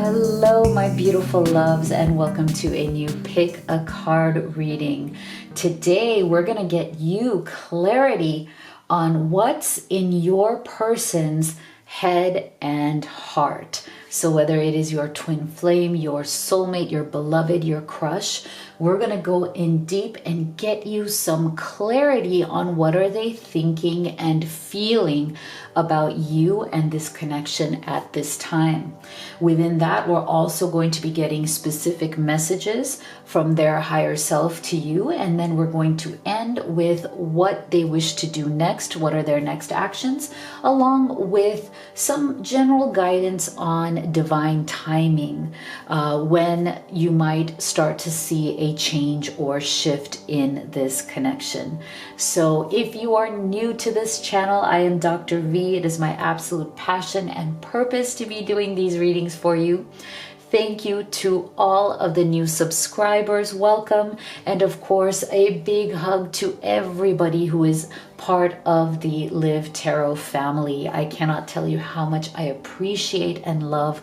Hello, my beautiful loves, and welcome to a new Pick a Card reading. Today, we're going to get you clarity on what's in your person's head and heart. So whether it is your twin flame, your soulmate, your beloved, your crush, we're going to go in deep and get you some clarity on what are they thinking and feeling about you and this connection at this time. Within that, we're also going to be getting specific messages from their higher self to you, and then we're going to end with what they wish to do next, what are their next actions, along with some general guidance on divine timing, when you might start to see a change or shift in this connection. So if you are new to this channel, I am Dr. V. It is my absolute passion and purpose to be doing these readings for you. Thank you to all of the new subscribers. Welcome. And of course, a big hug to everybody who is part of the Live Tarot family. I cannot tell you how much I appreciate and love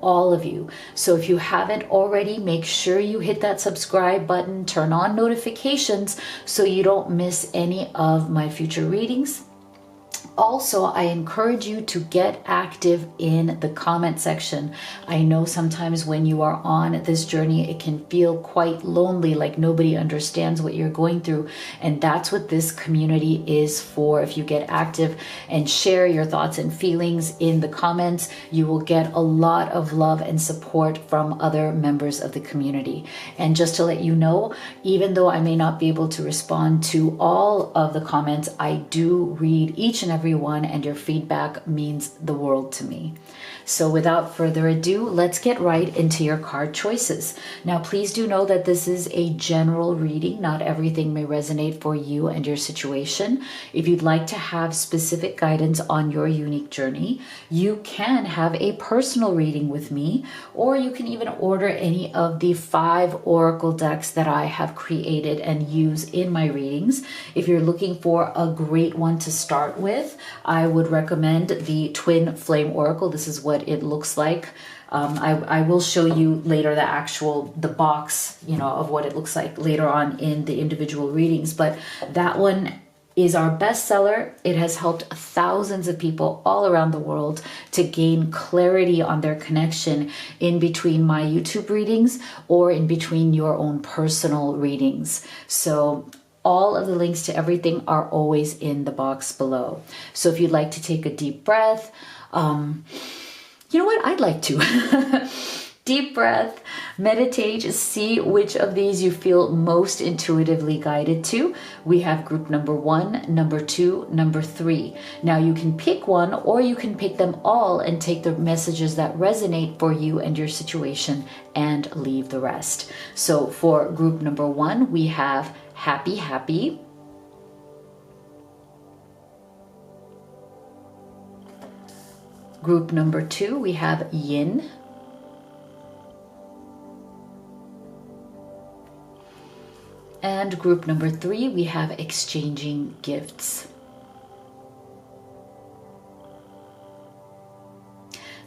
all of you. So if you haven't already, make sure you hit that subscribe button, turn on notifications so you don't miss any of my future readings. Also, I encourage you to get active in the comment section. I know sometimes when you are on this journey, it can feel quite lonely, like nobody understands what you're going through. And that's what this community is for. If you get active and share your thoughts and feelings in the comments, you will get a lot of love and support from other members of the community. And just to let you know, even though I may not be able to respond to all of the comments, I do read each and every one, and your feedback means the world to me. So without further ado, let's get right into your card choices. Now, please do know that this is a general reading. Not everything may resonate for you and your situation. If you'd like to have specific guidance on your unique journey, you can have a personal reading with me, or you can even order any of the 5 oracle decks that I have created and use in my readings. If you're looking for a great one to start with, I would recommend the Twin Flame Oracle. This is what it looks like. I will show you later the box, of what it looks like later on in the individual readings. But that one is our bestseller. It has helped thousands of people all around the world to gain clarity on their connection in between my YouTube readings or in between your own personal readings. So all of the links to everything are always in the box below. So if you'd like to take a deep breath, you know what? I'd like to. Deep breath, meditate, see which of these you feel most intuitively guided to. We have group number 1, number 2, number 3. Now you can pick one, or you can pick them all and take the messages that resonate for you and your situation and leave the rest. So for group number 1, we have happy, happy. Group number 2, we have yin. And group number 3, we have exchanging gifts.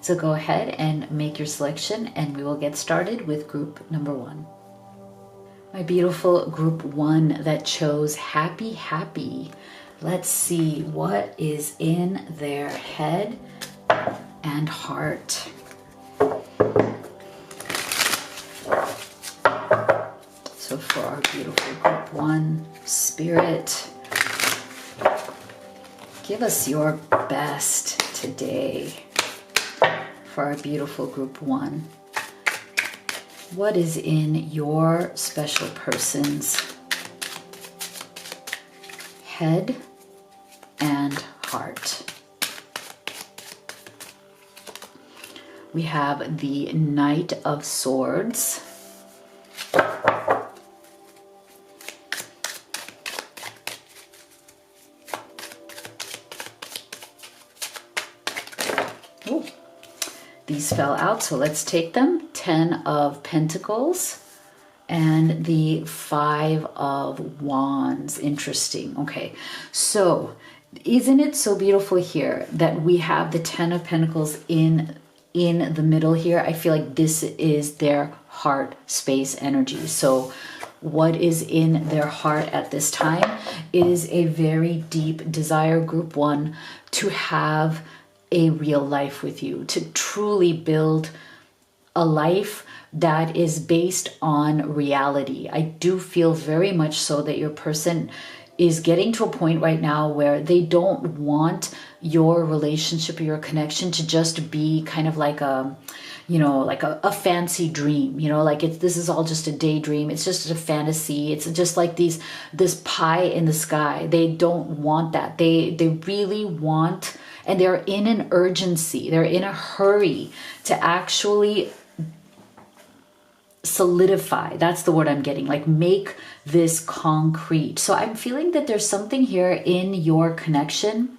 So go ahead and make your selection, and we will get started with group number 1. My beautiful group 1 that chose happy, happy. Let's see what is in their head and heart. So for our beautiful group 1, Spirit, give us your best today. For our beautiful group 1, what is in your special person's head and heart? We have the Knight of Swords. Ooh, these fell out, so let's take them. 10 of Pentacles and the 5 of Wands. Interesting. Okay, so isn't it so beautiful here that we have the 10 of Pentacles in in the middle here, I feel like this is their heart space energy. So what is in their heart at this time is a very deep desire, group one, to have a real life with you, to truly build a life that is based on reality. I do feel very much so that your person is getting to a point right now where they don't want your relationship or your connection to just be kind of like a, like a fancy dream, like this is all just a daydream. It's just a fantasy. It's just like this pie in the sky. They don't want that. They really want, and they're in an urgency. They're in a hurry to actually solidify. That's the word I'm getting, like make this concrete. So I'm feeling that there's something here in your connection,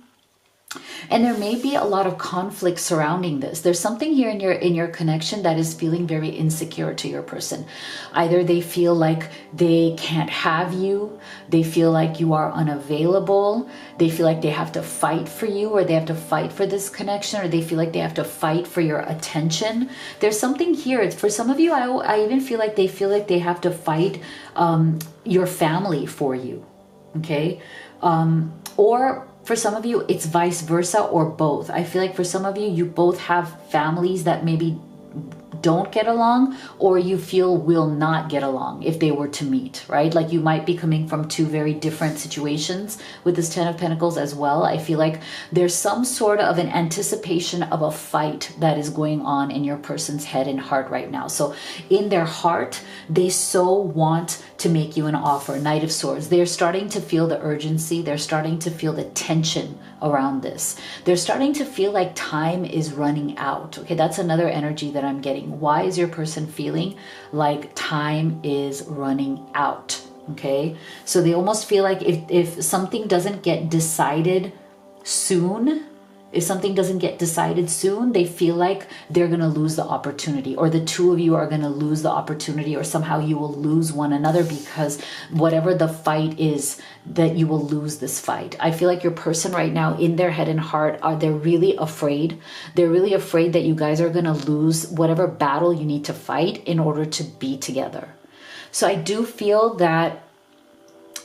and there may be a lot of conflict surrounding this. There's something here in your connection that is feeling very insecure to your person. Either they feel like they can't have you, they feel like you are unavailable, they feel like they have to fight for you, or they have to fight for this connection, or they feel like they have to fight for your attention. There's something here. It's, for some of you, I even feel like they have to fight your family for you, okay? Or for some of you, it's vice versa, or both. I feel like for some of you, you both have families that maybe don't get along, or you feel will not get along if they were to meet, right? Like you might be coming from two very different situations with this Ten of Pentacles as well. I feel like there's some sort of an anticipation of a fight that is going on in your person's head and heart right now. So in their heart, they so want to make you an offer. Knight of Swords. They're starting to feel the urgency. They're starting to feel the tension around this. They're starting to feel like time is running out. Okay, that's another energy that I'm getting. Why is your person feeling like time is running out? Okay, so they almost feel like if something doesn't get decided soon, they feel like they're going to lose the opportunity, or the two of you are going to lose the opportunity, or somehow you will lose one another, because whatever the fight is, that you will lose this fight. I feel like your person right now, in their head and heart, they're really afraid. They're really afraid that you guys are going to lose whatever battle you need to fight in order to be together. So I do feel that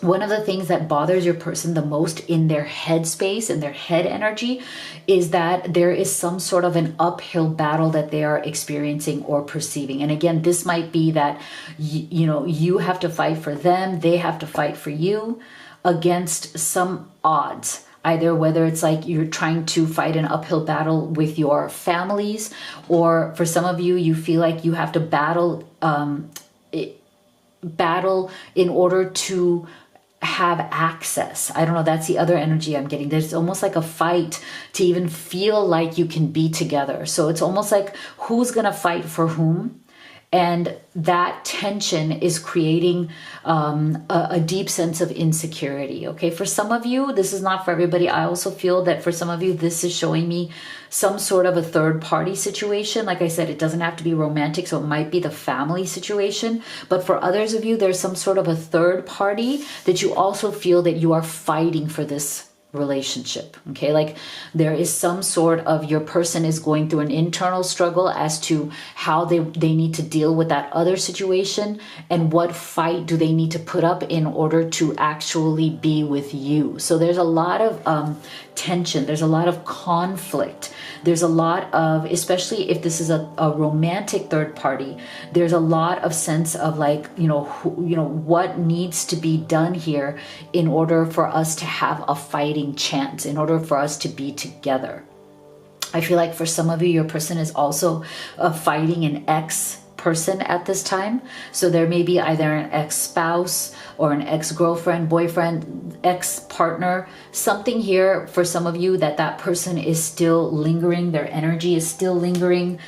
one of the things that bothers your person the most in their head space, in their head energy, is that there is some sort of an uphill battle that they are experiencing or perceiving. And again, this might be that, you have to fight for them, they have to fight for you against some odds. Either whether it's like you're trying to fight an uphill battle with your families, or for some of you, you feel like you have to battle in order to have access. I don't know. That's the other energy I'm getting. There's almost like a fight to even feel like you can be together. So it's almost like who's going to fight for whom. And that tension is creating a deep sense of insecurity. Okay, for some of you, this is not for everybody. I also feel that for some of you, this is showing me some sort of a third party situation. Like I said, it doesn't have to be romantic, so it might be the family situation. But for others of you, there's some sort of a third party that you also feel that you are fighting for this relationship. Okay, like there is some sort of, your person is going through an internal struggle as to how they need to deal with that other situation, and what fight do they need to put up in order to actually be with you. So there's a lot of tension, there's a lot of conflict, there's a lot of, especially if this is a romantic third party, there's a lot of sense of like, what needs to be done here in order for us to have a fighting chance, in order for us to be together. I feel like for some of you, your person is also fighting an ex-person at this time. So there may be either an ex-spouse or an ex-girlfriend, boyfriend, ex-partner, something here for some of you that person is still lingering, their energy is still lingering.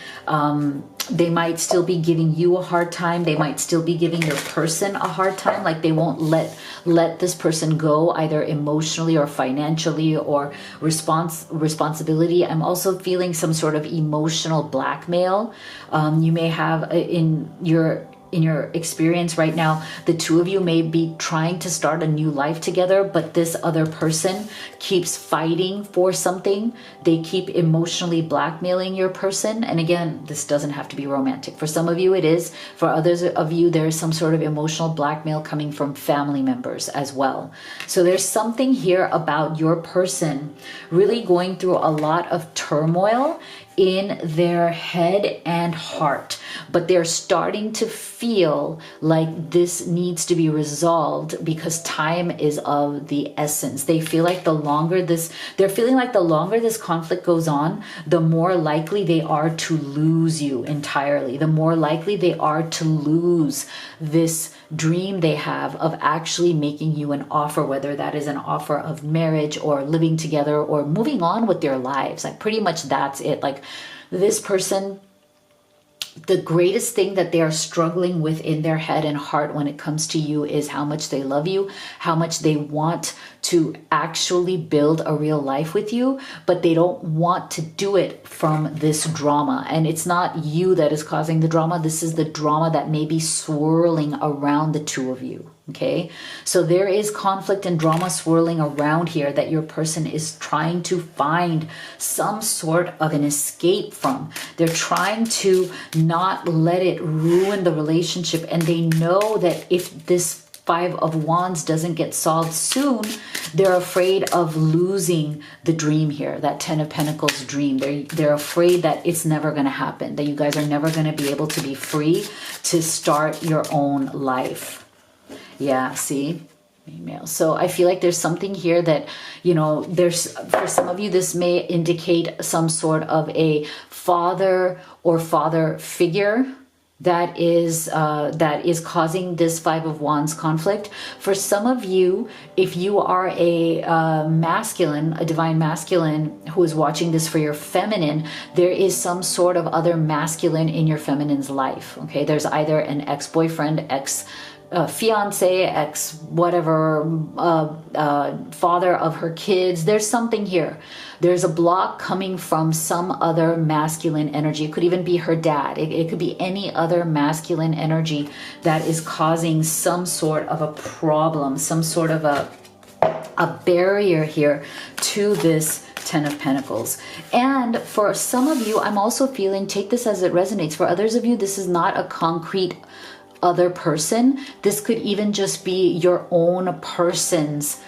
They might still be giving you a hard time. They might still be giving your person a hard time. Like they won't let this person go, either emotionally or financially or responsibility. I'm also feeling some sort of emotional blackmail. You may have in your in your experience right now, the two of you may be trying to start a new life together, but this other person keeps fighting for something. They keep emotionally blackmailing your person. And again, this doesn't have to be romantic. For some of you, it is. For others of you, there is some sort of emotional blackmail coming from family members as well. So there's something here about your person really going through a lot of turmoil in their head and heart, but they're starting to feel like this needs to be resolved because time is of the essence. They feel like they're feeling like the longer this conflict goes on, the more likely they are to lose you entirely, the more likely they are to lose this dream they have of actually making you an offer, whether that is an offer of marriage or living together or moving on with their lives. Like pretty much that's it. Like this person, the greatest thing that they are struggling with in their head and heart when it comes to you is how much they love you, how much they want to actually build a real life with you, but they don't want to do it from this drama. And it's not you that is causing the drama. This is the drama that may be swirling around the two of you. Okay, so there is conflict and drama swirling around here that your person is trying to find some sort of an escape from. They're trying to not let it ruin the relationship, and they know that if this Five of Wands doesn't get solved soon, they're afraid of losing the dream here, that Ten of Pentacles dream. They're afraid that it's never going to happen, that you guys are never going to be able to be free to start your own life. Yeah, see? Female. So I feel like there's something here that, you know, there's, for some of you, this may indicate some sort of a father or father figure that is causing this Five of Wands conflict. For some of you, if you are a masculine, a divine masculine who is watching this for your feminine, there is some sort of other masculine in your feminine's life. Okay, there's either an ex-boyfriend, fiance, ex whatever, father of her kids. There's something here. There's a block coming from some other masculine energy. It could even be her dad. It could be any other masculine energy that is causing some sort of a problem, some sort of a barrier here to this Ten of Pentacles. And for some of you, I'm also feeling, take this as it resonates. For others of you, this is not a concrete other person. This could even just be your own person's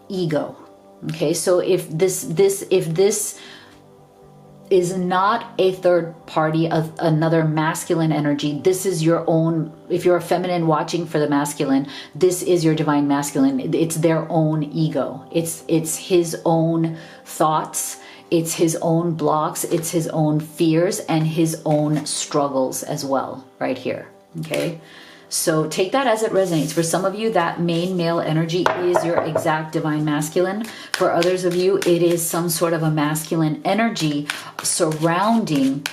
ego. Okay, so if this is not a third party of another masculine energy, this is your own. If you're a feminine watching for the masculine, this is your divine masculine. It's their own ego. It's his own thoughts. It's his own blocks. It's his own fears and his own struggles as well, right here. Okay, so take that as it resonates. For some of you, that main male energy is your exact divine masculine. For others of you, it is some sort of a masculine energy surrounding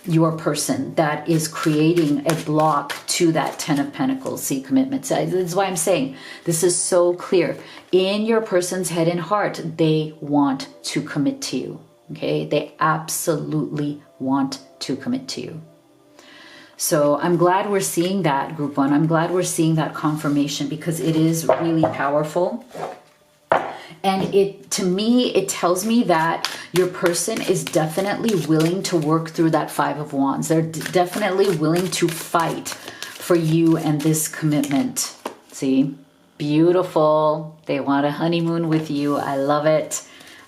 your person that is creating a block to that Ten of Pentacles. See, commitment. So this is why I'm saying this is so clear. In your person's head and heart, they want to commit to you. Okay, they absolutely want to commit to you. So I'm glad we're seeing that, group one. I'm glad we're seeing that confirmation because it is really powerful. And it, to me, it tells me that your person is definitely willing to work through that Five of Wands. They're definitely willing to fight for you and this commitment. See? Beautiful. They want a honeymoon with you. I love it.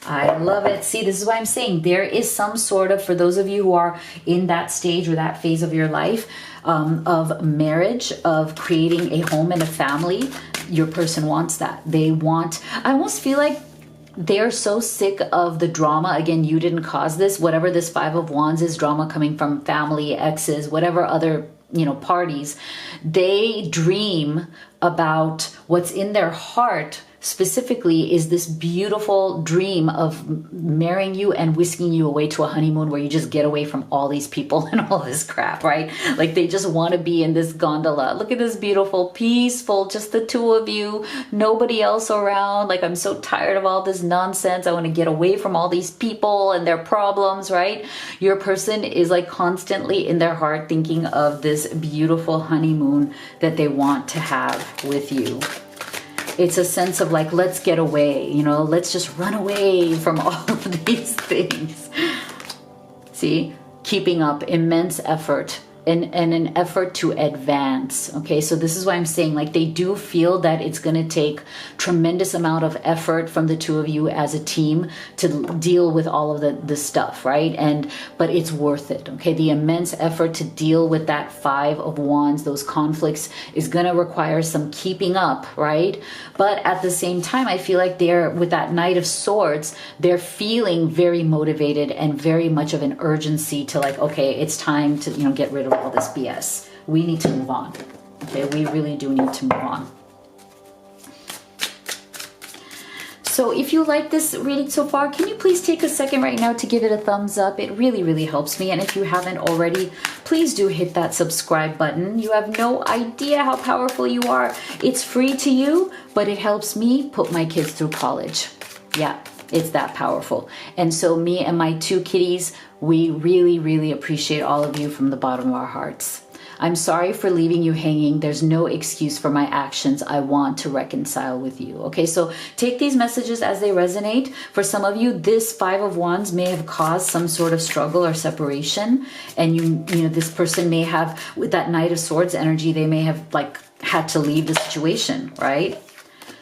I love it. See, this is why I'm saying there is some sort of, for those of you who are in that stage or that phase of your life, of marriage, of creating a home and a family, your person wants that. They want, I almost feel like they're so sick of the drama. Again, you didn't cause this. Whatever this Five of Wands is, drama coming from family, exes, whatever other, parties. They dream about what's in their heart specifically is this beautiful dream of marrying you and whisking you away to a honeymoon where you just get away from all these people and all this crap, right? Like they just want to be in this gondola. Look at this beautiful, peaceful, just the two of you, nobody else around. Like, I'm so tired of all this nonsense. I want to get away from all these people and their problems, right? Your person is like constantly in their heart thinking of this beautiful honeymoon that they want to have with you. It's a sense of like, let's get away, you know, let's just run away from all of these things. See, keeping up immense effort and an effort to advance. Okay, so this is why I'm saying, like, they do feel that it's going to take tremendous amount of effort from the two of you as a team to deal with all of the stuff, right? But it's worth it. Okay, the immense effort to deal with that Five of Wands, those conflicts, is going to require some keeping up, right? But at the same time, I feel like they're, with that Knight of Swords, they're feeling very motivated and very much of an urgency to, like, okay, it's time to, you know, get rid of all this BS. We need to move on. Okay, we really do need to move on. So if you like this reading so far, can you please take a second right now to give it a thumbs up? It really, really helps me. And if you haven't already, please do hit that subscribe button. You have no idea how powerful you are. It's free to you, but it helps me put my kids through college. Yeah, it's that powerful. And so me and my two kitties, we really, really appreciate all of you from the bottom of our hearts. I'm sorry for leaving you hanging. There's no excuse for my actions. I want to reconcile with you. Okay, so take these messages as they resonate. For some of you, this Five of Wands may have caused some sort of struggle or separation. And you know, this person may have, with that Knight of Swords energy, they may have like had to leave the situation, right?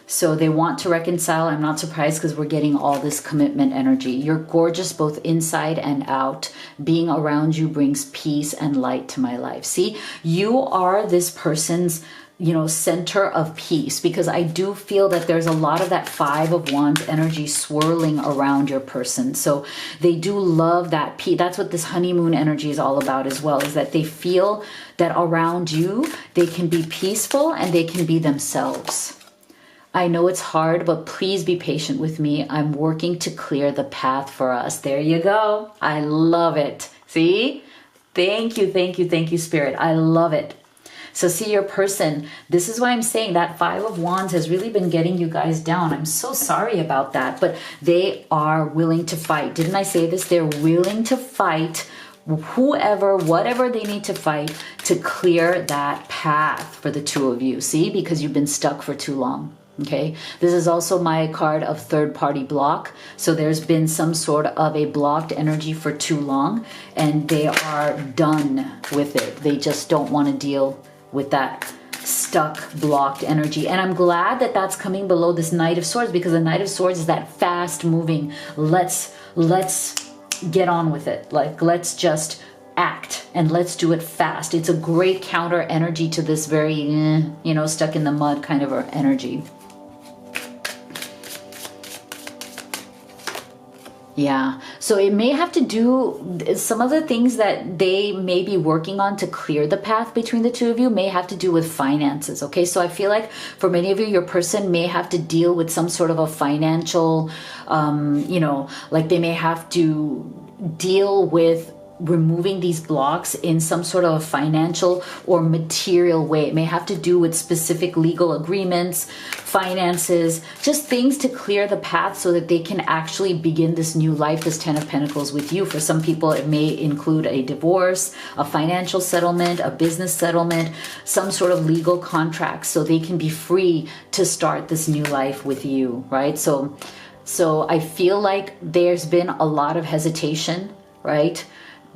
So they want to reconcile. I'm not surprised because we're getting all this commitment energy. You're gorgeous both inside and out. Being around you brings peace and light to my life. See, you are this person's, you know, center of peace, because I do feel that there's a lot of that Five of Wands energy swirling around your person. So they do love that peace. That's what this honeymoon energy is all about as well, is that they feel that around you, they can be peaceful and they can be themselves. I know it's hard, but please be patient with me. I'm working to clear the path for us. There you go. I love it. See? Thank you, thank you, thank you, Spirit. I love it. So see, your person, this is why I'm saying that Five of Wands has really been getting you guys down. I'm so sorry about that, but they are willing to fight. Didn't I say this? They're willing to fight whoever, whatever they need to fight to clear that path for the two of you. See? Because you've been stuck for too long. Okay, this is also my card of third party block. So there's been some sort of a blocked energy for too long and they are done with it. They just don't want to deal with that stuck, blocked energy. And I'm glad that that's coming below this Knight of Swords, because the Knight of Swords is that fast moving. Let's get on with it. Like, let's just act and let's do it fast. It's a great counter energy to this very, you know, stuck in the mud kind of energy. Yeah, so it may have to do, some of the things that they may be working on to clear the path between the two of you may have to do with finances, okay? So I feel like for many of you, your person may have to deal with some sort of a financial, you know, like they may have to deal with removing these blocks in some sort of financial or material way. It may have to do with specific legal agreements, finances, just things to clear the path so that they can actually begin this new life, this Ten of Pentacles with you. For some people, it may include a divorce, a financial settlement, a business settlement, some sort of legal contract, so they can be free to start this new life with you, right? So I feel like there's been a lot of hesitation, right?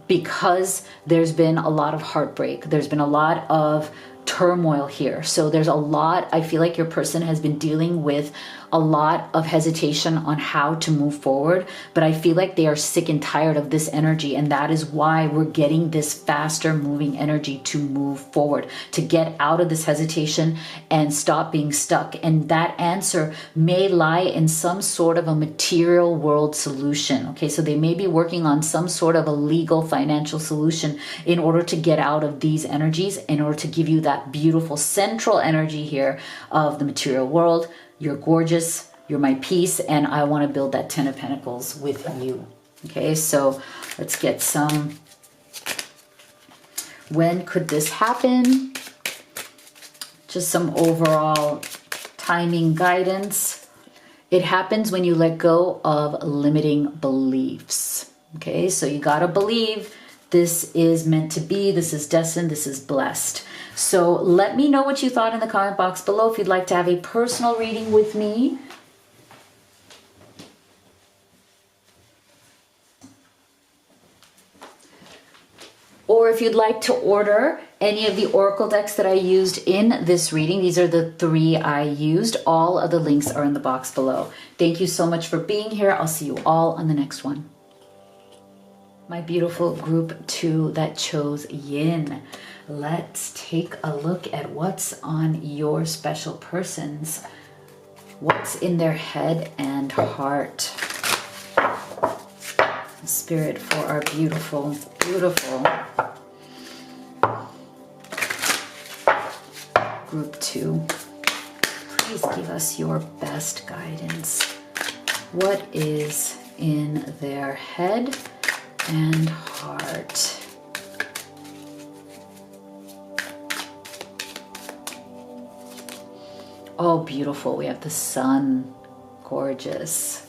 Because there's been a lot of heartbreak. There's been a lot of turmoil here. So there's a lot, I feel like your person has been dealing with a lot of hesitation on how to move forward, but I feel like they are sick and tired of this energy, and that is why we're getting this faster moving energy to move forward, to get out of this hesitation and stop being stuck. And that answer may lie in some sort of a material world solution. Okay, so they may be working on some sort of a legal financial solution in order to get out of these energies, in order to give you that beautiful central energy here of the material world, You're gorgeous. You're my peace. And I want to build that 10 of Pentacles with you. Okay, so let's get some. When could this happen? Just some overall timing guidance. It happens when you let go of limiting beliefs. Okay, so you got to believe this is meant to be, this is destined, this is blessed. So let me know what you thought in the comment box below if you'd like to have a personal reading with me. Or if you'd like to order any of the oracle decks that I used in this reading, these are the 3 I used. All of the links are in the box below. Thank you so much for being here. I'll see you all on the next one. My beautiful group 2 that chose yin. Let's take a look at what's on your special person's, what's in their head and heart. Spirit for our beautiful, beautiful group 2. Please give us your best guidance. What is in their head and heart? Oh, beautiful. We have the sun. Gorgeous.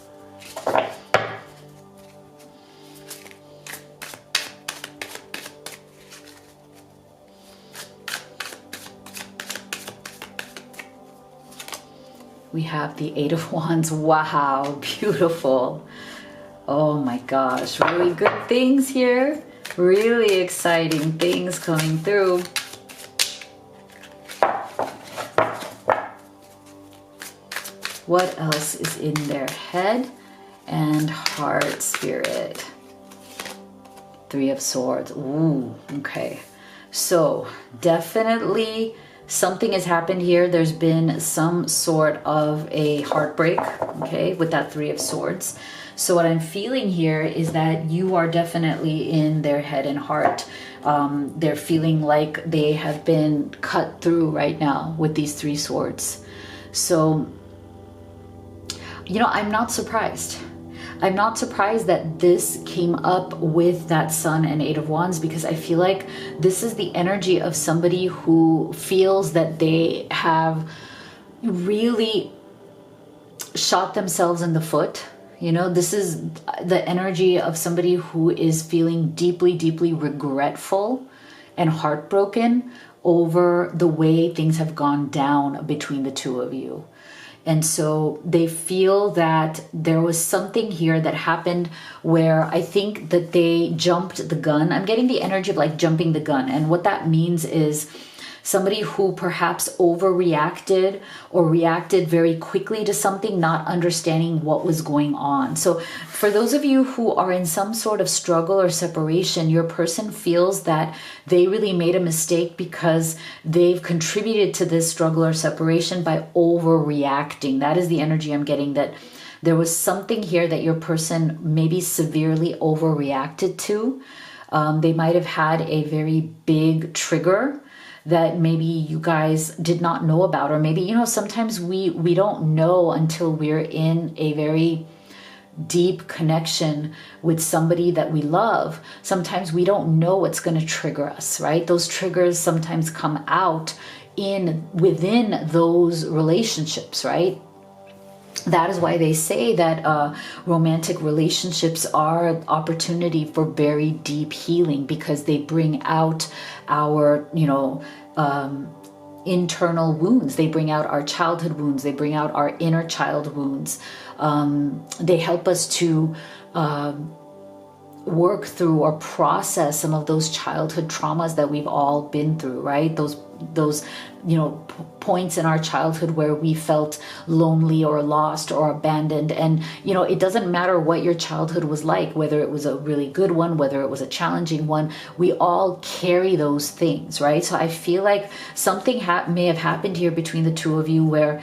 We have the 8 of Wands. Wow, beautiful. Oh my gosh, really good things here. Really exciting things coming through. What else is in their head and heart, Spirit? 3 of Swords. Ooh, okay. So definitely something has happened here. There's been some sort of a heartbreak, okay, with that 3 of Swords. So what I'm feeling here is that you are definitely in their head and heart. They're feeling like they have been cut through right now with these 3 swords. So, you know, I'm not surprised. I'm not surprised that this came up with that Sun and 8 of Wands, because I feel like this is the energy of somebody who feels that they have really shot themselves in the foot. You know, this is the energy of somebody who is feeling deeply, deeply regretful and heartbroken over the way things have gone down between the 2 of you. And so they feel that there was something here that happened where I think that they jumped the gun. I'm getting the energy of like jumping the gun. And what that means is somebody who perhaps overreacted or reacted very quickly to something, not understanding what was going on. So for those of you who are in some sort of struggle or separation, your person feels that they really made a mistake because they've contributed to this struggle or separation by overreacting. That is the energy I'm getting, that there was something here that your person maybe severely overreacted to. They might have had a very big trigger that maybe you guys did not know about, or maybe, you know, sometimes we don't know until we're in a very deep connection with somebody that we love. Sometimes we don't know what's going to trigger us, right? Those triggers sometimes come out within those relationships, right? That is why they say that romantic relationships are an opportunity for very deep healing, because they bring out our, you know, internal wounds. They bring out our childhood wounds. They bring out our inner child wounds. They help us to work through or process some of those childhood traumas that we've all been through, right? Those you know, points in our childhood where we felt lonely or lost or abandoned. And, you know, it doesn't matter what your childhood was like, whether it was a really good one, whether it was a challenging one, we all carry those things, right? So I feel like something may have happened here between the 2 of you where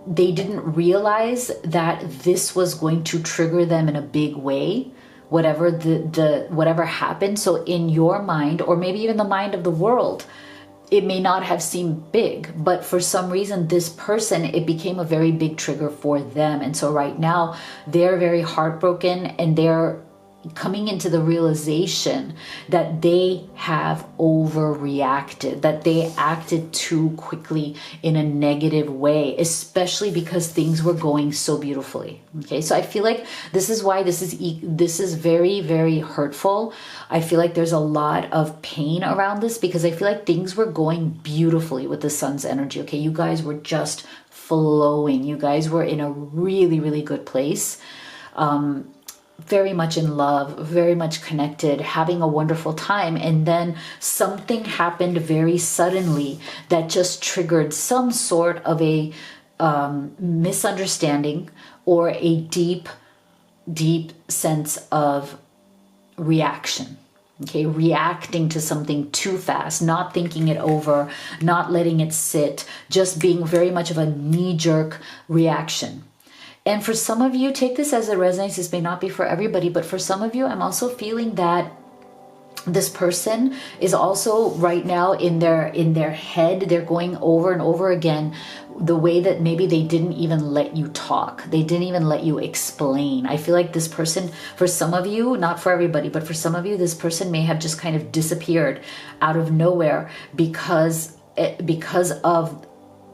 they didn't realize that this was going to trigger them in a big way, whatever happened. So in your mind, or maybe even the mind of the world, it may not have seemed big, but for some reason, this person, it became a very big trigger for them. And so right now they're very heartbroken, and they're coming into the realization that they have overreacted, that they acted too quickly in a negative way, especially because things were going so beautifully. Okay, so I feel like this is why this is very, very hurtful. I feel like there's a lot of pain around this, because I feel like things were going beautifully with the sun's energy. Okay, you guys were just flowing. You guys were in a really, really good place. Very much in love, very much connected, having a wonderful time. And then something happened very suddenly that just triggered some sort of a misunderstanding, or a deep, deep sense of reaction. Okay, reacting to something too fast, not thinking it over, not letting it sit, just being very much of a knee-jerk reaction. And for some of you, take this as it resonates. This may not be for everybody, but for some of you, I'm also feeling that this person is also right now in their head. They're going over and over again the way that maybe they didn't even let you talk. They didn't even let you explain. I feel like this person, for some of you, not for everybody, but for some of you, this person may have just kind of disappeared out of nowhere because of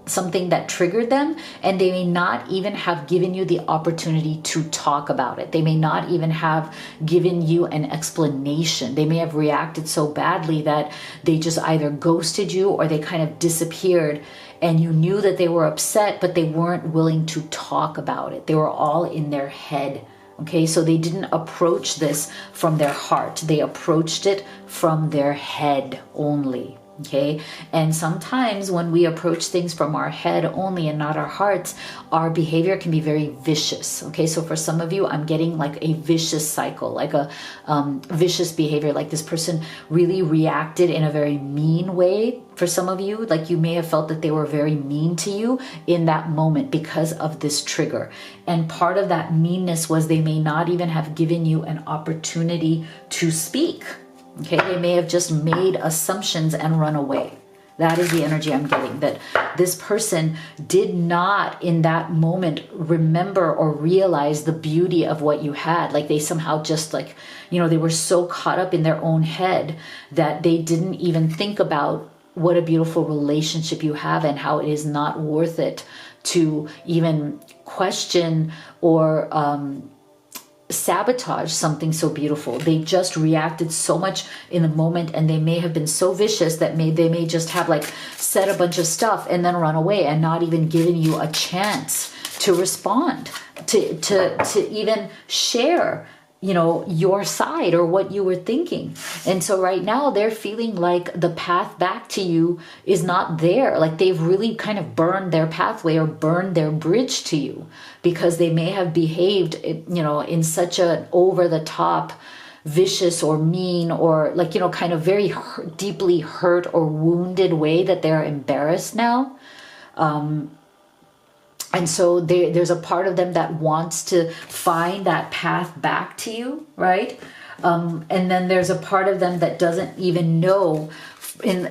something that triggered them, and they may not even have given you the opportunity to talk about it. They may not even have given you an explanation. They may have reacted so badly that they just either ghosted you, or they kind of disappeared, and you knew that they were upset, but they weren't willing to talk about it. They were all in their head. Okay, so they didn't approach this from their heart. They approached it from their head only. Okay, and sometimes when we approach things from our head only and not our hearts, our behavior can be very vicious. Okay, so for some of you, I'm getting like a vicious cycle, like a vicious behavior, like this person really reacted in a very mean way. For some of you, like you may have felt that they were very mean to you in that moment because of this trigger. And part of that meanness was they may not even have given you an opportunity to speak. Okay, they may have just made assumptions and run away. That is the energy I'm getting, that this person did not in that moment remember or realize the beauty of what you had. Like they somehow just like, they were so caught up in their own head that they didn't even think about what a beautiful relationship you have and how it is not worth it to even question or sabotage something so beautiful. They just reacted so much in the moment, and they may have been so vicious that they may just have like said a bunch of stuff and then run away and not even giving you a chance to respond, to even share your side or what you were thinking. And so right now they're feeling like the path back to you is not there. Like they've really kind of burned their pathway or burned their bridge to you, because they may have behaved, in such an over the top, vicious or mean or like, kind of very deeply hurt or wounded way that they're embarrassed now. And so there's a part of them that wants to find that path back to you, right? And then there's a part of them that doesn't even know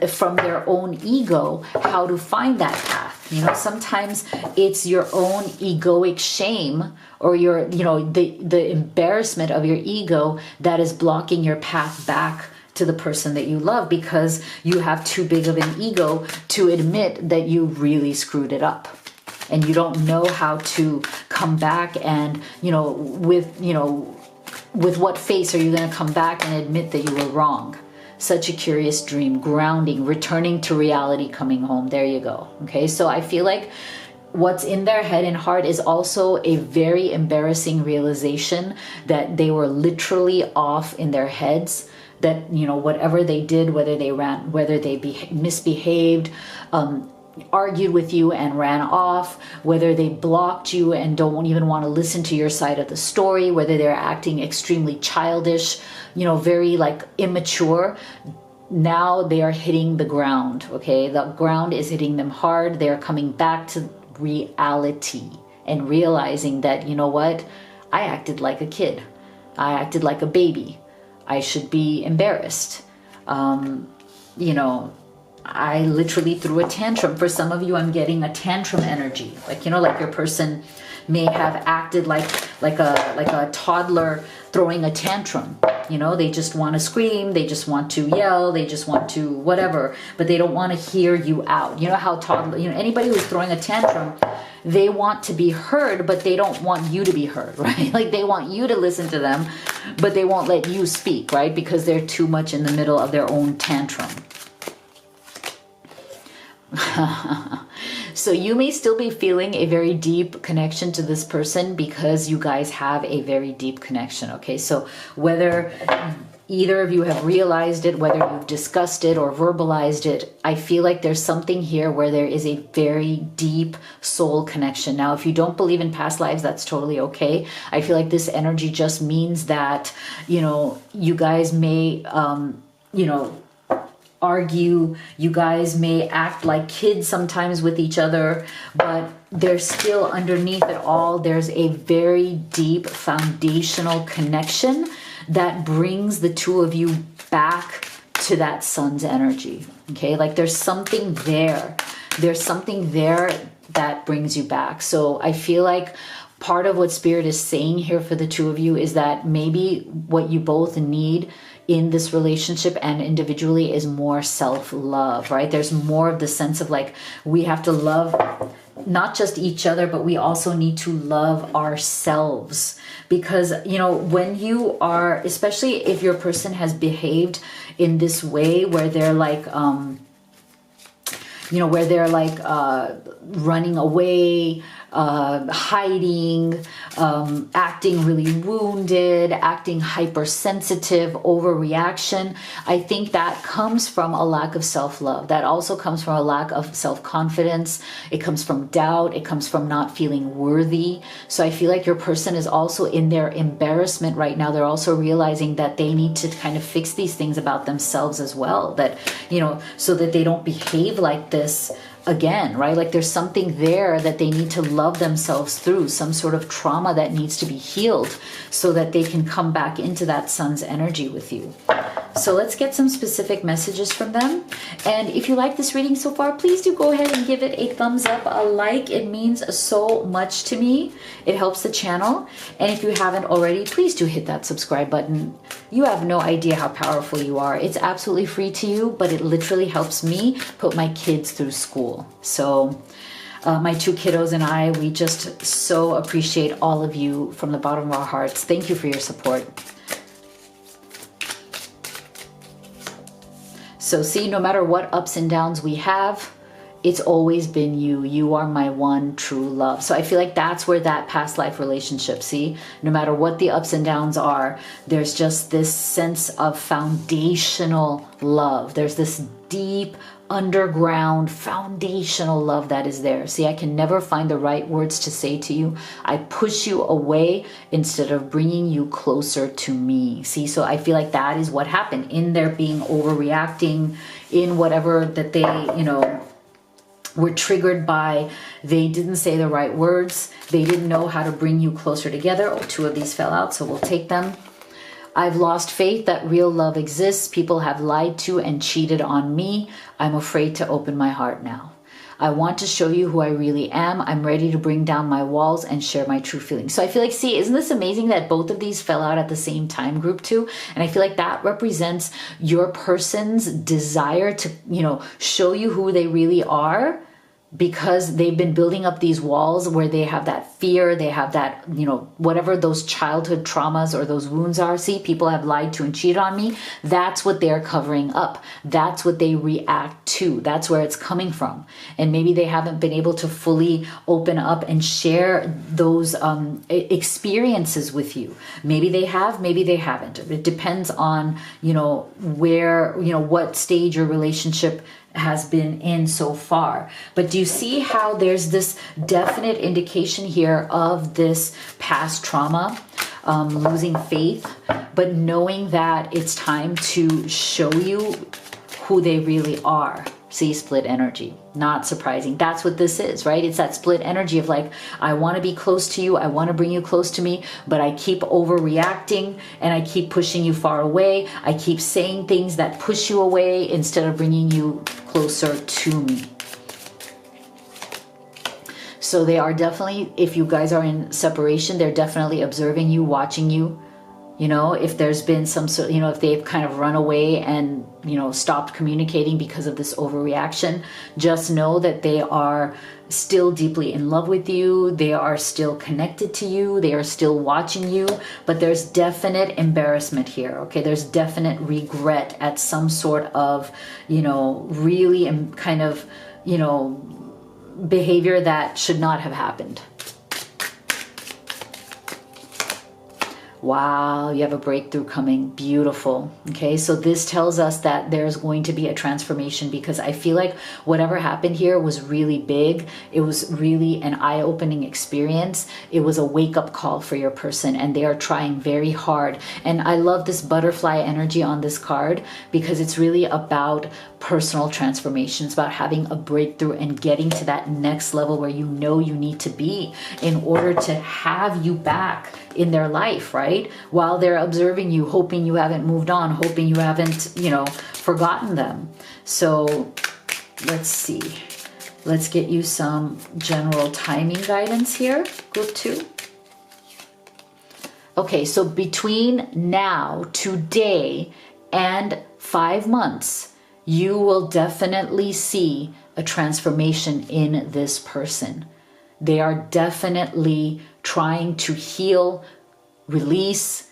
from their own ego how to find that path. Sometimes it's your own egoic shame or your, the embarrassment of your ego that is blocking your path back to the person that you love, because you have too big of an ego to admit that you really screwed it up. And you don't know how to come back and, with what face are you going to come back and admit that you were wrong? Such a curious dream, grounding, returning to reality, coming home. There you go. Okay, so I feel like what's in their head and heart is also a very embarrassing realization that they were literally off in their heads, that, whatever they did, whether they ran, whether they misbehaved, argued with you and ran off, whether they blocked you and don't even want to listen to your side of the story, whether they're acting extremely childish, very like immature, now they are hitting the ground. Okay, the ground is hitting them hard. They're coming back to reality and realizing that, what, I acted like a kid. I acted like a baby. I should be embarrassed. I literally threw a tantrum. For some of you, I'm getting a tantrum energy. Like, you know, like your person may have acted like a toddler throwing a tantrum. You know, they just want to scream, they just want to yell, they just want to whatever, but they don't want to hear you out. You know how toddler, you know, anybody who's throwing a tantrum, they want to be heard, but they don't want you to be heard, right? Like they want you to listen to them, but they won't let you speak, right? Because they're too much in the middle of their own tantrum. So you may still be feeling a very deep connection to this person because you guys have a very deep connection, okay? So whether either of you have realized it, whether you've discussed it or verbalized it, I feel like there's something here where there is a very deep soul connection. Now, if you don't believe in past lives, that's totally okay. I feel like this energy just means that, you know, you guys may, you know, argue, you guys may act like kids sometimes with each other, but there's still underneath it all, there's a very deep foundational connection that brings the two of you back to that sun's energy. Okay, like there's something there. There's something there that brings you back. So I feel like part of what Spirit is saying here for the two of you is that maybe what you both need in this relationship and individually is more self-love, right? There's more of the sense of like, we have to love not just each other, but we also need to love ourselves. Because, you know, when you are, especially if your person has behaved in this way where they're like, you know, where they're like running away, hiding, acting really wounded, acting hypersensitive, overreaction. I think that comes from a lack of self-love. That also comes from a lack of self-confidence. It comes from doubt. It comes from not feeling worthy. So I feel like your person is also in their embarrassment right now. They're also realizing that they need to kind of fix these things about themselves as well. That, you know, so that they don't behave like this again, right? Like there's something there that they need to love themselves through, some sort of trauma that needs to be healed so that they can come back into that sun's energy with you. So let's get some specific messages from them. And if you like this reading so far, please do go ahead and give it a thumbs up, a like. It means so much to me. It helps the channel. And if you haven't already, please do hit that subscribe button. You have no idea how powerful you are. It's absolutely free to you, but it literally helps me put my kids through school. So my two kiddos and I, we just so appreciate all of you from the bottom of our hearts. Thank you for your support. So see, no matter what ups and downs we have, it's always been you. You are my one true love. So I feel like that's where that past life relationship, see, no matter what the ups and downs are, there's just this sense of foundational love. There's this deep underground foundational love that is there. See, I can never find the right words to say to you. I push you away instead of bringing you closer to me. See, so I feel like that is what happened in their being overreacting in whatever that they, you know, were triggered by. They didn't say the right words. They didn't know how to bring you closer together. Oh, two of these fell out, so we'll take them. I've lost faith that real love exists. People have lied to and cheated on me. I'm afraid to open my heart now. I want to show you who I really am. I'm ready to bring down my walls and share my true feelings. So I feel like, see, isn't this amazing that both of these fell out at the same time, group two? And I feel like that represents your person's desire to, you know, show you who they really are, because they've been building up these walls where they have that fear, they have that, you know, whatever those childhood traumas or those wounds are. See, people have lied to and cheated on me. That's what they're covering up. That's what they react to. That's where it's coming from. And maybe they haven't been able to fully open up and share those experiences with you. Maybe they have, maybe they haven't. It depends on, you know, where, you know, what stage your relationship has been in so far. But do you see how there's this definite indication here of this past trauma, losing faith, but knowing that it's time to show you who they really are. See, split energy, not surprising. That's what this is, right? It's that split energy of like, I want to be close to you. I want to bring you close to me, but I keep overreacting and I keep pushing you far away. I keep saying things that push you away instead of bringing you closer to me. So they are definitely, if you guys are in separation, they're definitely observing you, watching you. You know, if there's been some sort, you know, if they've kind of run away and, you know, stopped communicating because of this overreaction, just know that they are still deeply in love with you. They are still connected to you. They are still watching you, but there's definite embarrassment here. Okay. There's definite regret at some sort of, you know, really kind of, you know, behavior that should not have happened. Wow, you have a breakthrough coming. Beautiful. Okay, so this tells us that there's going to be a transformation, because I feel like whatever happened here was really big. It was really an eye-opening experience. It was a wake-up call for your person, and they are trying very hard. And I love this butterfly energy on this card, because it's really about personal transformation. It's about having a breakthrough and getting to that next level where you know you need to be in order to have you back in their life, right? While they're observing you, hoping you haven't moved on, hoping you haven't, you know, forgotten them. So let's see. Let's get you some general timing guidance here, group 2. Okay, so between now, today, and 5 months, you will definitely see a transformation in this person. They are definitely trying to heal, release,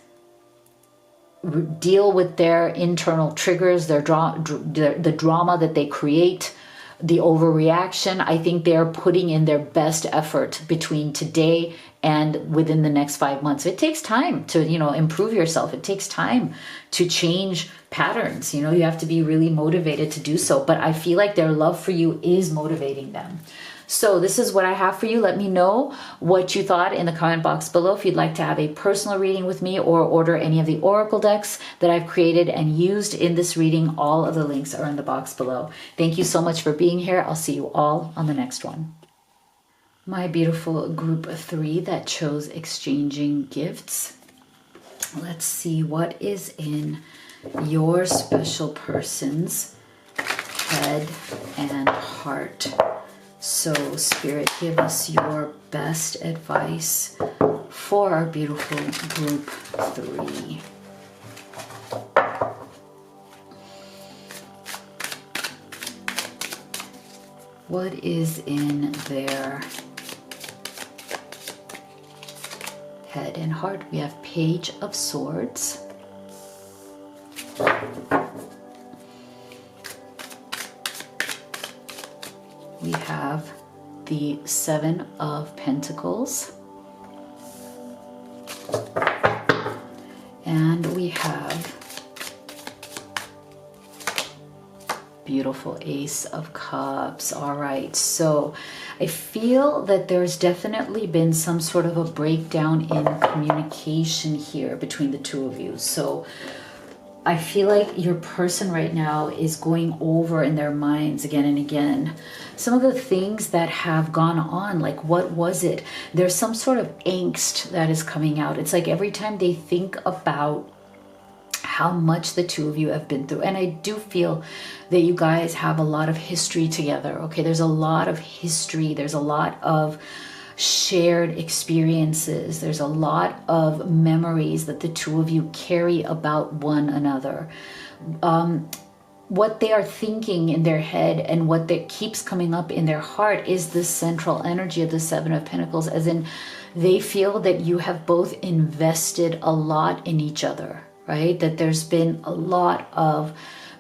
deal with their internal triggers, the drama that they create, the overreaction. I think they're putting in their best effort between today and within the next 5 months. It takes time to, you know, improve yourself. It takes time to change patterns. You know, you have to be really motivated to do so. But I feel like their love for you is motivating them. So this is what I have for you. Let me know what you thought in the comment box below. If you'd like to have a personal reading with me or order any of the oracle decks that I've created and used in this reading, all of the links are in the box below. Thank you so much for being here. I'll see you all on the next one. My beautiful group of 3 that chose exchanging gifts. Let's see what is in your special person's head and heart. So Spirit, give us your best advice for our beautiful group 3. What is in their head and heart? We have Page of Swords. We have the 7 of Pentacles. And we have beautiful Ace of Cups. All right, so I feel that there's definitely been some sort of a breakdown in communication here between the two of you. So I feel like your person right now is going over in their minds again and again some of the things that have gone on. Like, what was it? There's some sort of angst that is coming out. It's like every time they think about how much the two of you have been through. And I do feel that you guys have a lot of history together. Okay, there's a lot of history. There's a lot of shared experiences. There's a lot of memories that the two of you carry about one another. What they are thinking in their head and what that keeps coming up in their heart is the central energy of the 7 of Pentacles, as in they feel that you have both invested a lot in each other, right? That there's been a lot of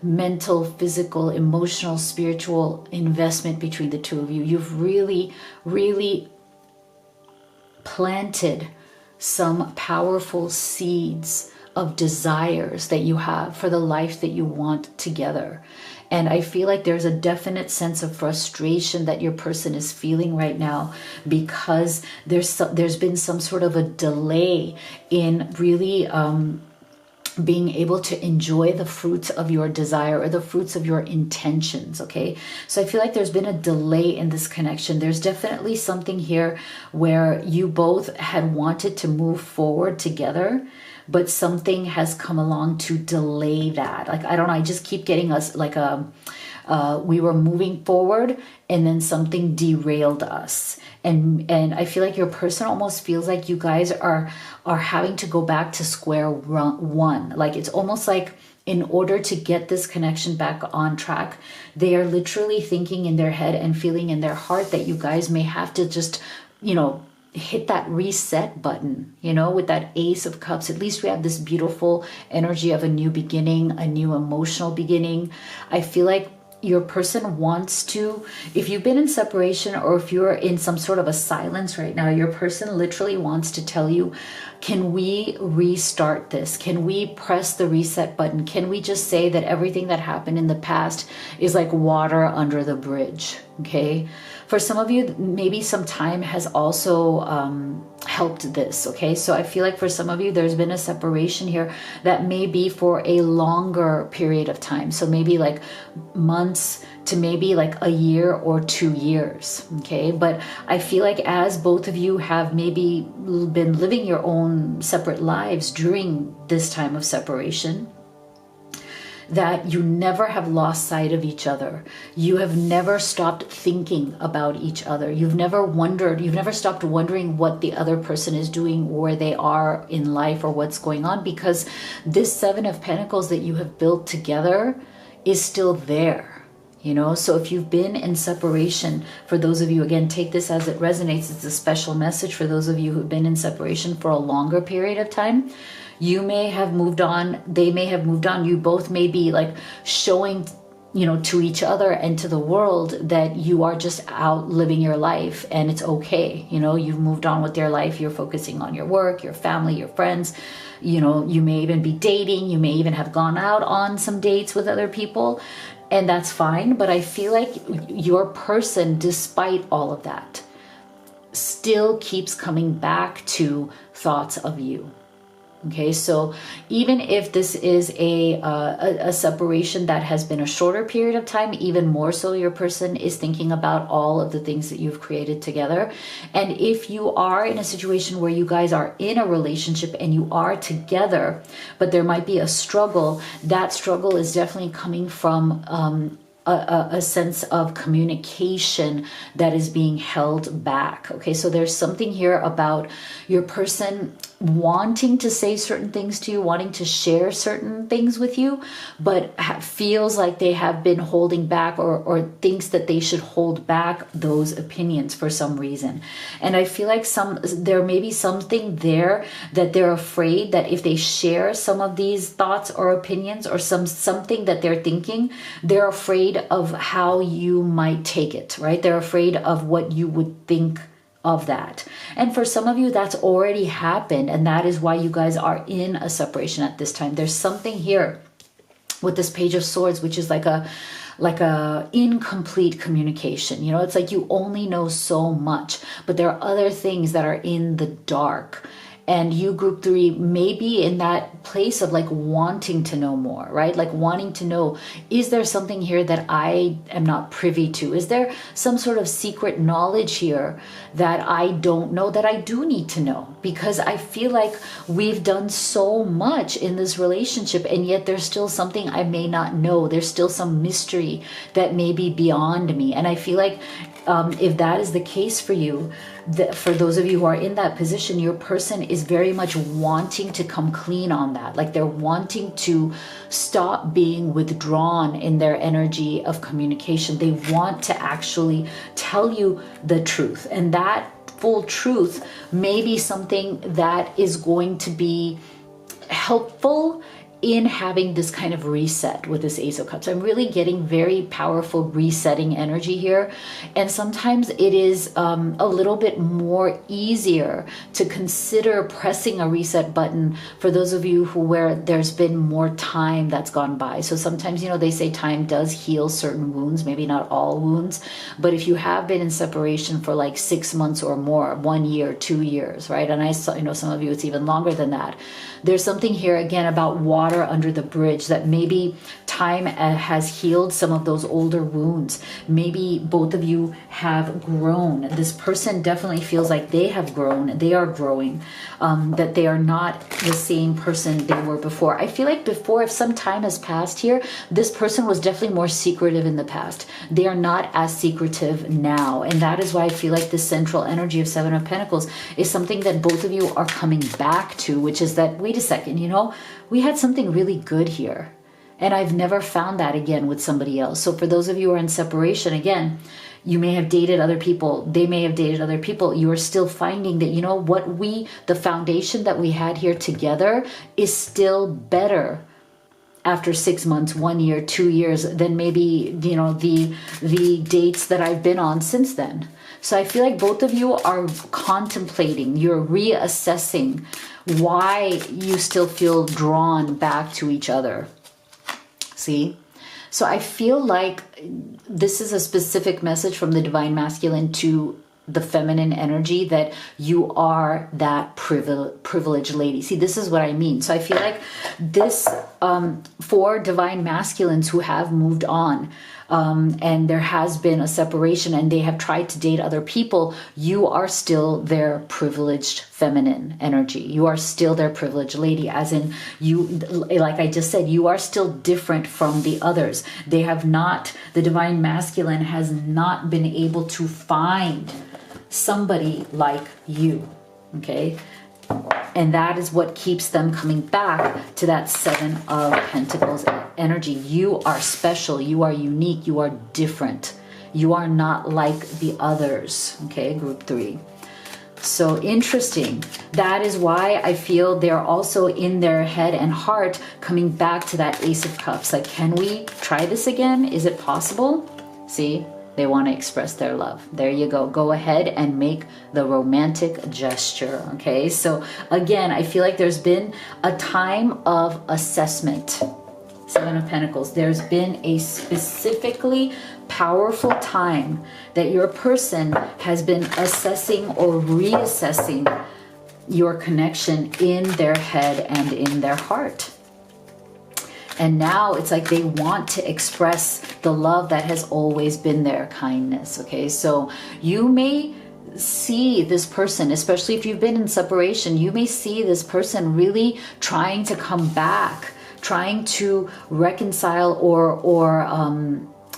mental, physical, emotional, spiritual investment between the two of you. You've really, really planted some powerful seeds of desires that you have for the life that you want together. And I feel like there's a definite sense of frustration that your person is feeling right now, because there's been some sort of a delay in really being able to enjoy the fruits of your desire or the fruits of your intentions. Okay, so I feel like there's been a delay in this connection. There's definitely something here where you both had wanted to move forward together, but something has come along to delay that. Like, I don't know, I just keep getting us like a We were moving forward and then something derailed us. And I feel like your person almost feels like you guys are having to go back to square one. Like it's almost like in order to get this connection back on track, they are literally thinking in their head and feeling in their heart that you guys may have to just, hit that reset button, with that Ace of Cups. At least we have this beautiful energy of a new beginning, a new emotional beginning. I feel like your person wants to, if you've been in separation or if you're in some sort of a silence right now, your person literally wants to tell you, can we restart this? Can we press the reset button? Can we just say that everything that happened in the past is like water under the bridge? Okay. For some of you, maybe some time has also helped this. Okay. So I feel like for some of you, there's been a separation here that may be for a longer period of time. So maybe like months to maybe like a year or 2 years. Okay. But I feel like as both of you have maybe been living your own separate lives during this time of separation, that you never have lost sight of each other. You have never stopped thinking about each other. You've never stopped wondering what the other person is doing, where they are in life or what's going on, because this Seven of Pentacles that you have built together is still there. So if you've been in separation, for those of you, again, take this as it resonates. It's a special message for those of you who've been in separation for a longer period of time. You may have moved on. They may have moved on. You both may be like showing, to each other and to the world that you are just out living your life and it's okay. You've moved on with your life. You're focusing on your work, your family, your friends. You may even be dating. You may even have gone out on some dates with other people, and that's fine. But I feel like your person, despite all of that, still keeps coming back to thoughts of you. Okay, so even if this is a separation that has been a shorter period of time, even more so your person is thinking about all of the things that you've created together. And if you are in a situation where you guys are in a relationship and you are together, but there might be a struggle, that struggle is definitely coming from a sense of communication that is being held back. Okay, so there's something here about your person wanting to say certain things to you, wanting to share certain things with you, but feels like they have been holding back or thinks that they should hold back those opinions for some reason. And I feel like there may be something there that they're afraid that if they share some of these thoughts or opinions or something that they're thinking, they're afraid of how you might take it, right? They're afraid of what you would think of that. And for some of you, that's already happened, and that is why you guys are in a separation at this time. There's something here with this Page of Swords, which is like a incomplete communication. It's like you only know so much, but there are other things that are in the dark. And you, group 3, may be in that place of like wanting to know more, right? Like wanting to know, is there something here that I am not privy to? Is there some sort of secret knowledge here that I don't know that I do need to know? Because I feel like we've done so much in this relationship, and yet there's still something I may not know. There's still some mystery that may be beyond me. And I feel like if that is the case for you, for those of you who are in that position, your person is very much wanting to come clean on that. Like they're wanting to stop being withdrawn in their energy of communication. They want to actually tell you the truth. And that full truth may be something that is going to be helpful in having this kind of reset with this Ace of Cups. I'm really getting very powerful resetting energy here. And sometimes it is a little bit more easier to consider pressing a reset button for those of you where there's been more time that's gone by. So sometimes, they say time does heal certain wounds, maybe not all wounds, but if you have been in separation for like 6 months or more, 1 year, 2 years, right? And I saw, some of you, it's even longer than that. There's something here again about water water under the bridge, that maybe time has healed some of those older wounds. Maybe both of you have grown. This person definitely feels like they have grown. They are growing, that they are not the same person they were before. I feel like before, if some time has passed here, this person was definitely more secretive in the past. They are not as secretive now. And that is why I feel like the central energy of Seven of Pentacles is something that both of you are coming back to, which is that, wait a second, you know, we had something really good here. And I've never found that again with somebody else. So for those of you who are in separation, again, you may have dated other people. They may have dated other people. You are still finding that, you know, the foundation that we had here together is still better after 6 months, 1 year, 2 years than maybe, you know, the dates that I've been on since then. So I feel like both of you are contemplating, you're reassessing why you still feel drawn back to each other. See? So I feel like this is a specific message from the Divine Masculine to the feminine energy, that you are that privileged lady. See, this is what I mean. So I feel like this, for Divine Masculines who have moved on, and there has been a separation and they have tried to date other people, you are still their privileged feminine energy. You are still their privileged lady, as in you, like I just said, you are still different from the others. They have not, the Divine Masculine has not been able to find somebody like you, okay? And that is what keeps them coming back to that Seven of Pentacles energy. You are special, you are unique, you are different. You are not like the others, okay? Group 3. So interesting. That is why I feel they're also in their head and heart coming back to that Ace of Cups. Like, can we try this again? Is it possible? See? They want to express their love. There you go. Go ahead and make the romantic gesture. Okay. So again, I feel like there's been a time of assessment. Seven of Pentacles. There's been a specifically powerful time that your person has been assessing or reassessing your connection in their head and in their heart. And now it's like they want to express the love that has always been there, kindness, okay? So you may see this person, especially if you've been in separation, you may see this person really trying to come back, trying to reconcile or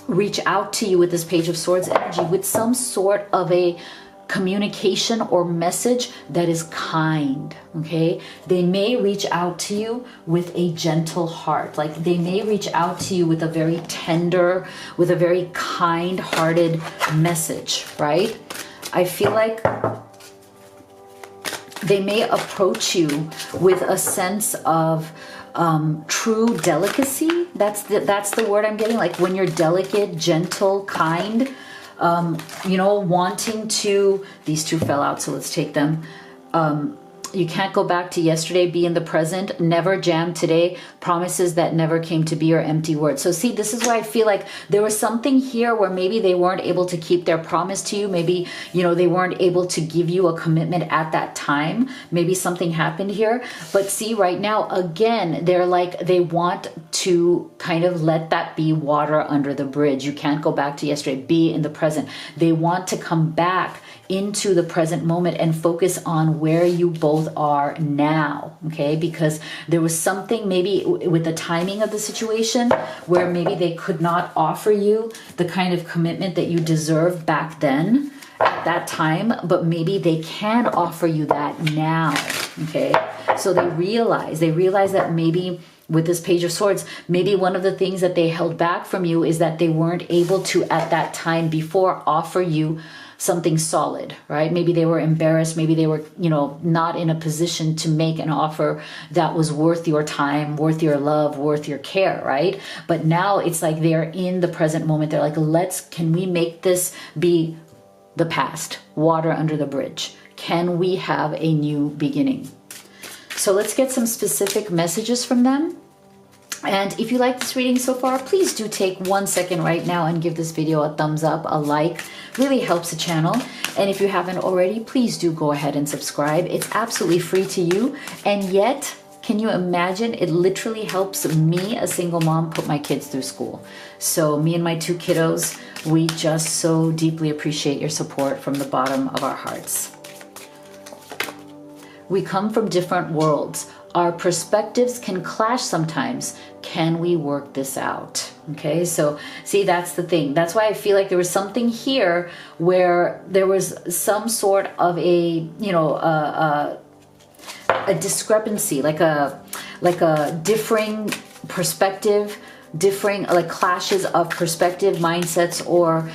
reach out to you with this Page of Swords energy with some sort of a communication or message that is kind, okay? They may reach out to you with a gentle heart. Like, they may reach out to you with a very tender, with a very kind-hearted message, right? I feel like they may approach you with a sense of true delicacy. That's the word I'm getting. Like, when you're delicate, gentle, kind, you know, wanting to, these two fell out, so let's take them. You can't go back to yesterday, be in the present, never jam today, promises that never came to be, or empty words. So see, this is why I feel like there was something here where maybe they weren't able to keep their promise to you. Maybe, you know, they weren't able to give you a commitment at that time. Maybe something happened here. But see, right now, again, they're like, they want to kind of let that be water under the bridge. You can't go back to yesterday, be in the present. They want to come back into the present moment and focus on where you both are now, okay? Because there was something maybe with the timing of the situation where maybe they could not offer you the kind of commitment that you deserved back then at that time, but maybe they can offer you that now, okay? So they realize that maybe with this Page of Swords, maybe one of the things that they held back from you is that they weren't able to, at that time before, offer you something solid, right? Maybe they were embarrassed. Maybe they were, you know, not in a position to make an offer that was worth your time, worth your love, worth your care, right? But now it's like they're in the present moment. They're like, can we make this be the past, water under the bridge? Can we have a new beginning? So let's get some specific messages from them. And if you like this reading so far, please do take 1 second right now and give this video a thumbs up, a like. Really helps the channel. And if you haven't already, please do go ahead and subscribe. It's absolutely free to you. And yet, Can you imagine? It literally helps me, a single mom, put my kids through school. So me and my 2 kiddos, we just so deeply appreciate your support from the bottom of our hearts. We come from different worlds. Our perspectives can clash sometimes. Can we work this out? Okay, so see, that's the thing. That's why I feel like there was something here where there was some sort of a, you know, a discrepancy, like a differing perspective, differing, like clashes of perspective, mindsets, or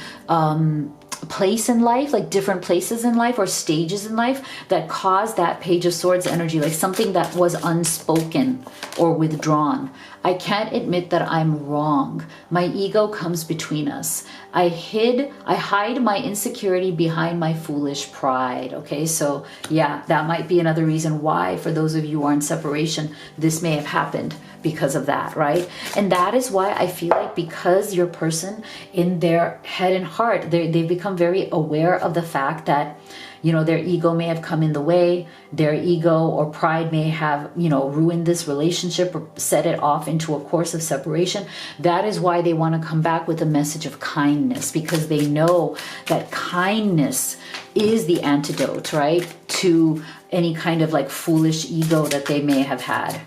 place in life, like different places in life or stages in life that caused that Page of Swords energy, like something that was unspoken or withdrawn. I can't admit that I'm wrong. My ego comes between us. I hide my insecurity behind my foolish pride. Okay, so yeah, that might be another reason why, for those of you who are in separation, this may have happened because of that, right? And that is why I feel like, because your person in their head and heart, they've become very aware of the fact that, you know, their ego may have come in the way, their ego or pride may have, you know, ruined this relationship or set it off into a course of separation. That is why they want to come back with a message of kindness, because they know that kindness is the antidote, right, to any kind of like foolish ego that they may have had.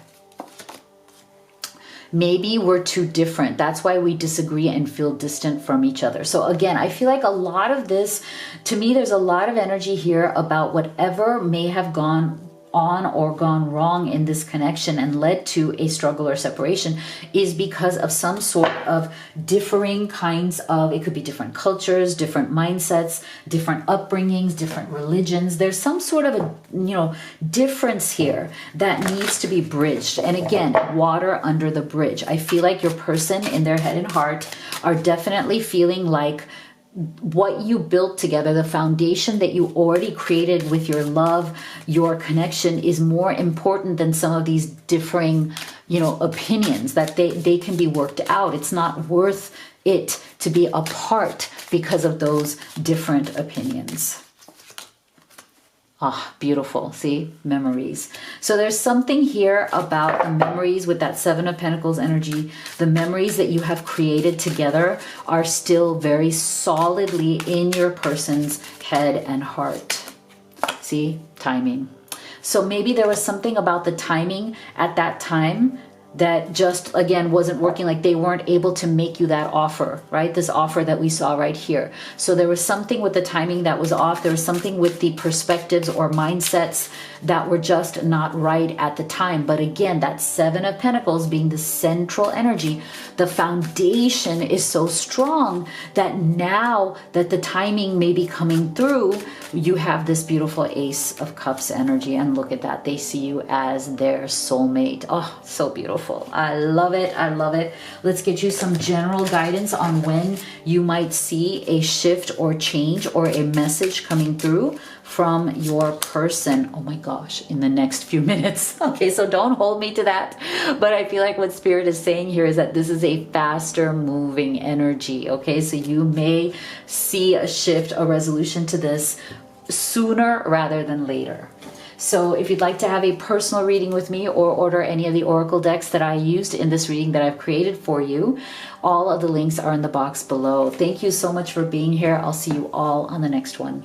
Maybe we're too different. That's why we disagree and feel distant from each other. So again, I feel like a lot of this, to me, there's a lot of energy here about whatever may have gone on or gone wrong in this connection and led to a struggle or separation is because of some sort of differing kinds of, it could be different cultures, different mindsets, different upbringings, different religions. There's some sort of a, you know, difference here that needs to be bridged. And again, water under the bridge. I feel like your person in their head and heart are definitely feeling like what you built together, the foundation that you already created with your love, your connection, is more important than some of these differing, you know, opinions, that they can be worked out. It's not worth it to be apart because of those different opinions. Ah, beautiful. See, memories. So there's something here about the memories with that 7 of Pentacles energy. The memories that you have created together are still very solidly in your person's head and heart. See, timing. So maybe there was something about the timing at that time that just, again, wasn't working. Like they weren't able to make you that offer, right? This offer that we saw right here. So there was something with the timing that was off. There was something with the perspectives or mindsets that were just not right at the time. But again, that 7 of Pentacles being the central energy, the foundation is so strong that now that the timing may be coming through, you have this beautiful Ace of Cups energy. And look at that. They see you as their soulmate. Oh, so beautiful. I love it. I love it. Let's get you some general guidance on when you might see a shift or change or a message coming through from your person. Oh my gosh, in the next few minutes. Okay, so don't hold me to that. But I feel like what Spirit is saying here is that this is a faster moving energy. Okay, so you may see a shift, a resolution to this sooner rather than later. So if you'd like to have a personal reading with me or order any of the oracle decks that I used in this reading that I've created for you, all of the links are in the box below. Thank you so much for being here. I'll see you all on the next one.